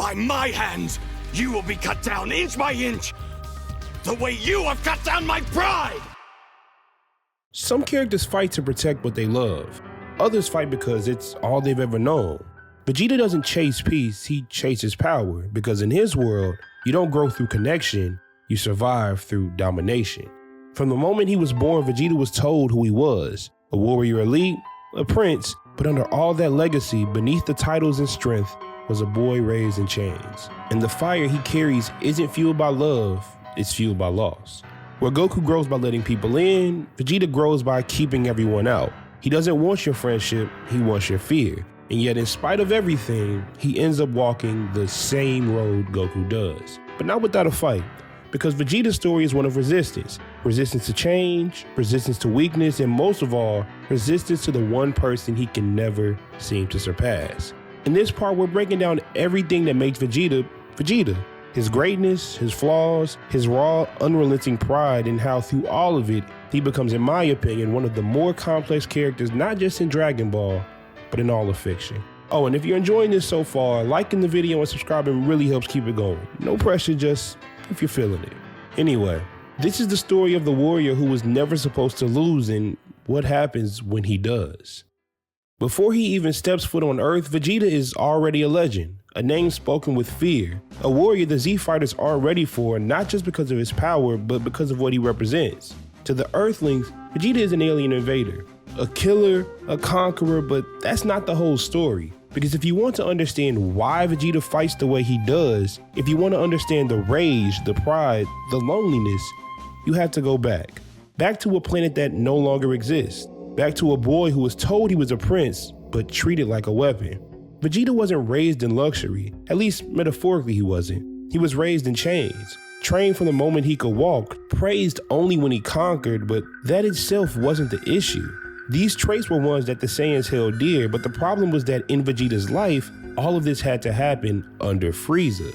By my hands, you will be cut down inch by inch, the way you have cut down my pride! Some characters fight to protect what they love. Others fight because it's all they've ever known. Vegeta doesn't chase peace, he chases power, because in his world, you don't grow through connection, you survive through domination. From the moment he was born, Vegeta was told who he was, a warrior elite, a prince, but under all that legacy, beneath the titles and strength, was a boy raised in chains. And the fire he carries isn't fueled by love, it's fueled by loss. Where Goku grows by letting people in, Vegeta grows by keeping everyone out. He doesn't want your friendship, he wants your fear. And yet in spite of everything, he ends up walking the same road Goku does. But not without a fight, because Vegeta's story is one of resistance. Resistance to change, resistance to weakness, and most of all, resistance to the one person he can never seem to surpass. In this part, we're breaking down everything that makes Vegeta, Vegeta. His greatness, his flaws, his raw, unrelenting pride, and how through all of it, he becomes, in my opinion, one of the more complex characters, not just in Dragon Ball, but in all of fiction. Oh, and if you're enjoying this so far, liking the video and subscribing really helps keep it going. No pressure, just if you're feeling it. Anyway, this is the story of the warrior who was never supposed to lose and what happens when he does. Before he even steps foot on Earth, Vegeta is already a legend, a name spoken with fear, a warrior the Z fighters aren't ready for, not just because of his power, but because of what he represents. To the Earthlings, Vegeta is an alien invader, a killer, a conqueror, but that's not the whole story. Because if you want to understand why Vegeta fights the way he does, if you want to understand the rage, the pride, the loneliness, you have to go back. Back to a planet that no longer exists. Back to a boy who was told he was a prince, but treated like a weapon. Vegeta wasn't raised in luxury, at least metaphorically he wasn't. He was raised in chains, trained from the moment he could walk, praised only when he conquered, but that itself wasn't the issue. These traits were ones that the Saiyans held dear, but the problem was that in Vegeta's life, all of this had to happen under Frieza.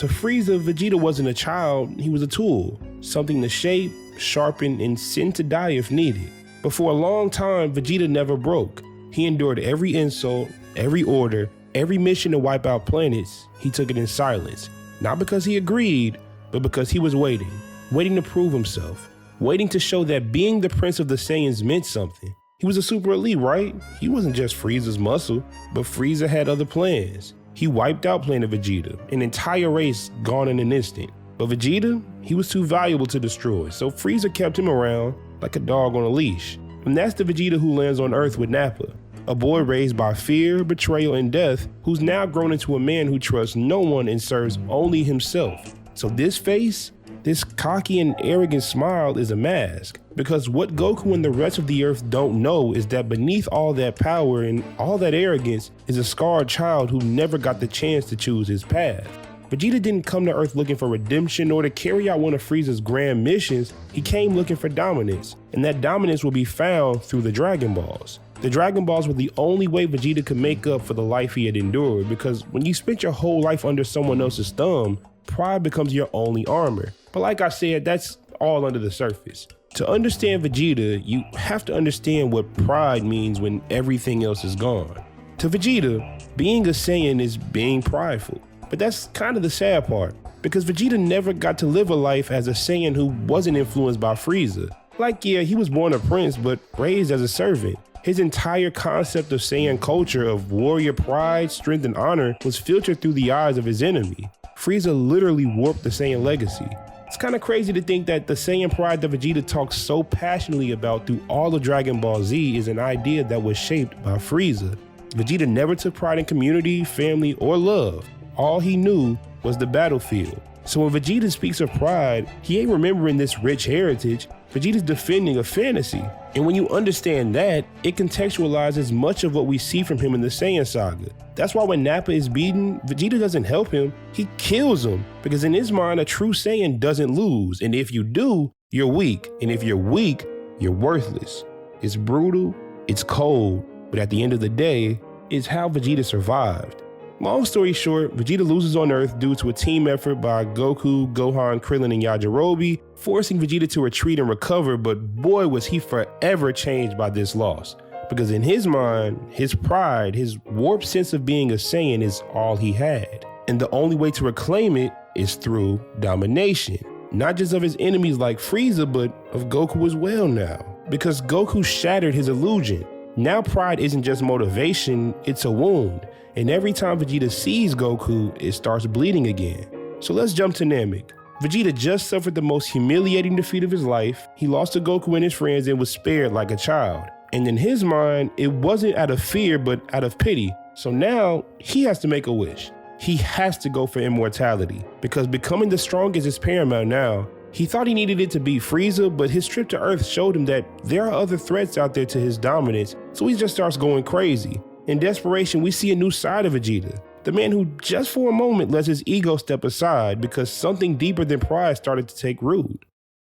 To Frieza, Vegeta wasn't a child, he was a tool, something to shape, sharpen, and send to die if needed. But for a long time, Vegeta never broke. He endured every insult, every order, every mission to wipe out planets. He took it in silence, not because he agreed, but because he was waiting to prove himself, waiting to show that being the Prince of the Saiyans meant something. He was a super elite, right? He wasn't just Frieza's muscle, but Frieza had other plans. He wiped out Planet Vegeta, an entire race gone in an instant. But Vegeta, he was too valuable to destroy, so Frieza kept him around like a dog on a leash. And that's the Vegeta who lands on Earth with Nappa, a boy raised by fear, betrayal, and death, who's now grown into a man who trusts no one and serves only himself. So this face, this cocky and arrogant smile is a mask, because what Goku and the rest of the Earth don't know is that beneath all that power and all that arrogance is a scarred child who never got the chance to choose his path. Vegeta didn't come to Earth looking for redemption or to carry out one of Frieza's grand missions. He came looking for dominance, and that dominance will be found through the Dragon Balls. The Dragon Balls were the only way Vegeta could make up for the life he had endured, because when you spent your whole life under someone else's thumb, pride becomes your only armor. But like I said, that's all under the surface. To understand Vegeta, you have to understand what pride means when everything else is gone. To Vegeta, being a Saiyan is being prideful. But that's kind of the sad part, because Vegeta never got to live a life as a Saiyan who wasn't influenced by Frieza. Like, yeah, he was born a prince, but raised as a servant. His entire concept of Saiyan culture of warrior pride, strength, and honor was filtered through the eyes of his enemy. Frieza literally warped the Saiyan legacy. It's kind of crazy to think that the Saiyan pride that Vegeta talks so passionately about through all of Dragon Ball Z is an idea that was shaped by Frieza. Vegeta never took pride in community, family, or love. All he knew was the battlefield. So when Vegeta speaks of pride, he ain't remembering this rich heritage. Vegeta's defending a fantasy. And when you understand that, it contextualizes much of what we see from him in the Saiyan saga. That's why when Nappa is beaten, Vegeta doesn't help him, he kills him. Because in his mind, a true Saiyan doesn't lose. And if you do, you're weak. And if you're weak, you're worthless. It's brutal, it's cold, but at the end of the day, it's how Vegeta survived. Long story short, Vegeta loses on Earth due to a team effort by Goku, Gohan, Krillin, and Yajirobe, forcing Vegeta to retreat and recover, but boy was he forever changed by this loss. Because in his mind, his pride, his warped sense of being a Saiyan is all he had. And the only way to reclaim it is through domination. Not just of his enemies like Frieza, but of Goku as well now. Because Goku shattered his illusion. Now pride isn't just motivation, it's a wound. And every time Vegeta sees Goku, it starts bleeding again. So let's jump to Namek. Vegeta just suffered the most humiliating defeat of his life. He lost to Goku and his friends and was spared like a child. And in his mind, it wasn't out of fear, but out of pity. So now he has to make a wish. He has to go for immortality because becoming the strongest is paramount now. He thought he needed it to beat Frieza, but his trip to Earth showed him that there are other threats out there to his dominance, so he just starts going crazy. In desperation, we see a new side of Vegeta, the man who just for a moment lets his ego step aside because something deeper than pride started to take root.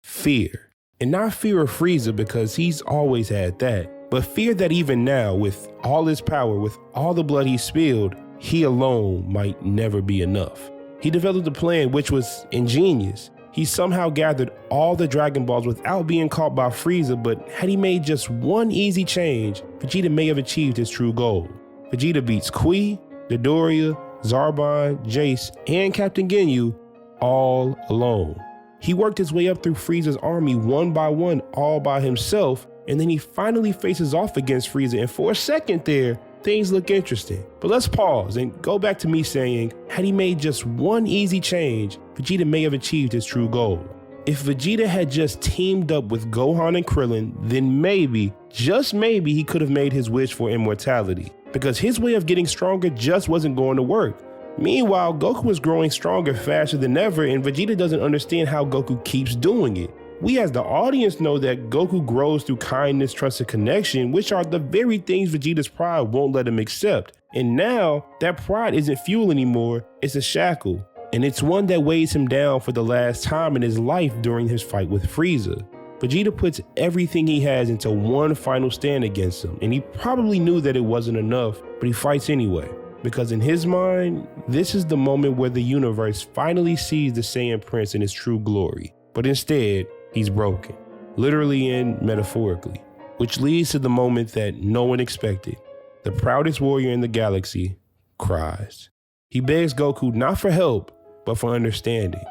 Fear. And not fear of Frieza because he's always had that, but fear that even now, with all his power, with all the blood he spilled, he alone might never be enough. He developed a plan which was ingenious. He somehow gathered all the Dragon Balls without being caught by Frieza, but had he made just one easy change, Vegeta may have achieved his true goal. Vegeta beats Kui, Dodoria, Zarbon, Jace, and Captain Ginyu all alone. He worked his way up through Frieza's army one by one, all by himself, and then he finally faces off against Frieza, and for a second there, things look interesting. But let's pause and go back to me saying, had he made just one easy change, Vegeta may have achieved his true goal. If Vegeta had just teamed up with Gohan and Krillin, then maybe, just maybe, he could have made his wish for immortality, because his way of getting stronger just wasn't going to work. Meanwhile, Goku is growing stronger faster than ever, and Vegeta doesn't understand how Goku keeps doing it. We as the audience know that Goku grows through kindness, trust, and connection, which are the very things Vegeta's pride won't let him accept. And now, that pride isn't fuel anymore, it's a shackle. And it's one that weighs him down for the last time in his life during his fight with Frieza. Vegeta puts everything he has into one final stand against him, and he probably knew that it wasn't enough, but he fights anyway. Because in his mind, this is the moment where the universe finally sees the Saiyan Prince in his true glory. But instead, he's broken, literally and metaphorically, which leads to the moment that no one expected. The proudest warrior in the galaxy cries. He begs Goku not for help, but for understanding.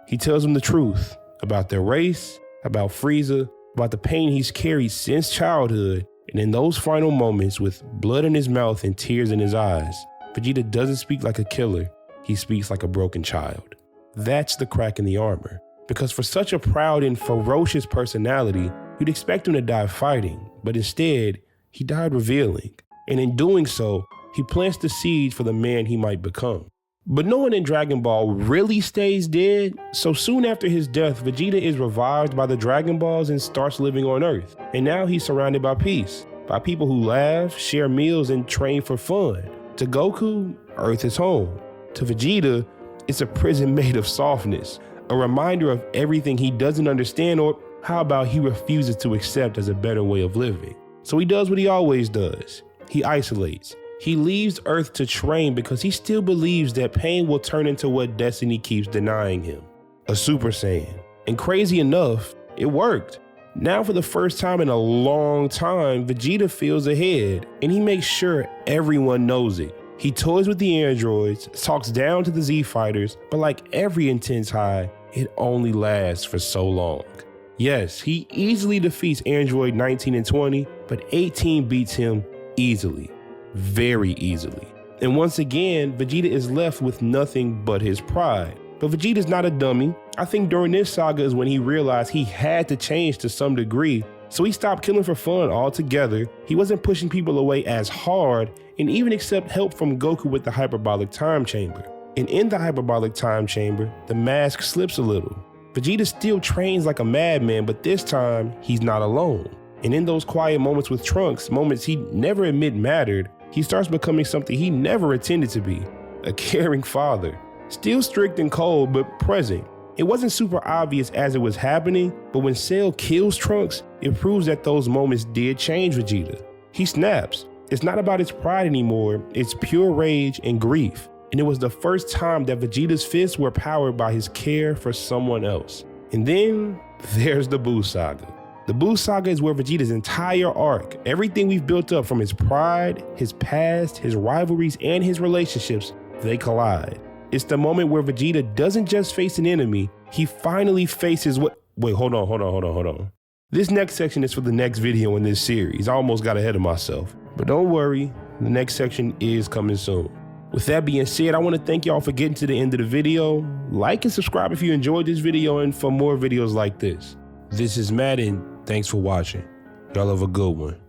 He tells him the truth about their race, about Frieza, about the pain he's carried since childhood, and in those final moments with blood in his mouth and tears in his eyes, Vegeta doesn't speak like a killer, he speaks like a broken child. That's the crack in the armor. Because for such a proud and ferocious personality, you'd expect him to die fighting, but instead, he died revealing. And in doing so, he plants the seeds for the man he might become. But no one in Dragon Ball really stays dead, so soon after his death, Vegeta is revived by the Dragon Balls and starts living on Earth. And now he's surrounded by peace, by people who laugh, share meals, and train for fun. To Goku, Earth is home. To Vegeta, it's a prison made of softness, a reminder of everything he doesn't understand, or how about he refuses to accept as a better way of living. So he does what he always does. He isolates. He leaves Earth to train because he still believes that pain will turn into what destiny keeps denying him, a Super Saiyan. And crazy enough, it worked. Now for the first time in a long time, Vegeta feels ahead, and he makes sure everyone knows it. He toys with the androids, talks down to the Z fighters, but like every intense high, it only lasts for so long. Yes, he easily defeats Android 19 and 20, but 18 beats him easily, very easily. And once again, Vegeta is left with nothing but his pride. But Vegeta's not a dummy. I think during this saga is when he realized he had to change to some degree, so he stopped killing for fun altogether. He wasn't pushing people away as hard, and even accept help from Goku with the hyperbolic time chamber. And in the hyperbolic time chamber, the mask slips a little. Vegeta still trains like a madman, but this time, he's not alone. And in those quiet moments with Trunks, moments he'd never admit mattered, he starts becoming something he never intended to be, a caring father. Still strict and cold, but present. It wasn't super obvious as it was happening, but when Cell kills Trunks, it proves that those moments did change Vegeta. He snaps. It's not about his pride anymore, it's pure rage and grief. And it was the first time that Vegeta's fists were powered by his care for someone else. And then there's the Buu Saga. The Buu Saga is where Vegeta's entire arc, everything we've built up from his pride, his past, his rivalries, and his relationships, they collide. It's the moment where Vegeta doesn't just face an enemy, he finally faces what— wait, hold on. This next section is for the next video in this series. I almost got ahead of myself. But don't worry, the next section is coming soon. With that being said, I want to thank y'all for getting to the end of the video. Like and subscribe if you enjoyed this video and for more videos like this. This is Matt, and thanks for watching. Y'all have a good one.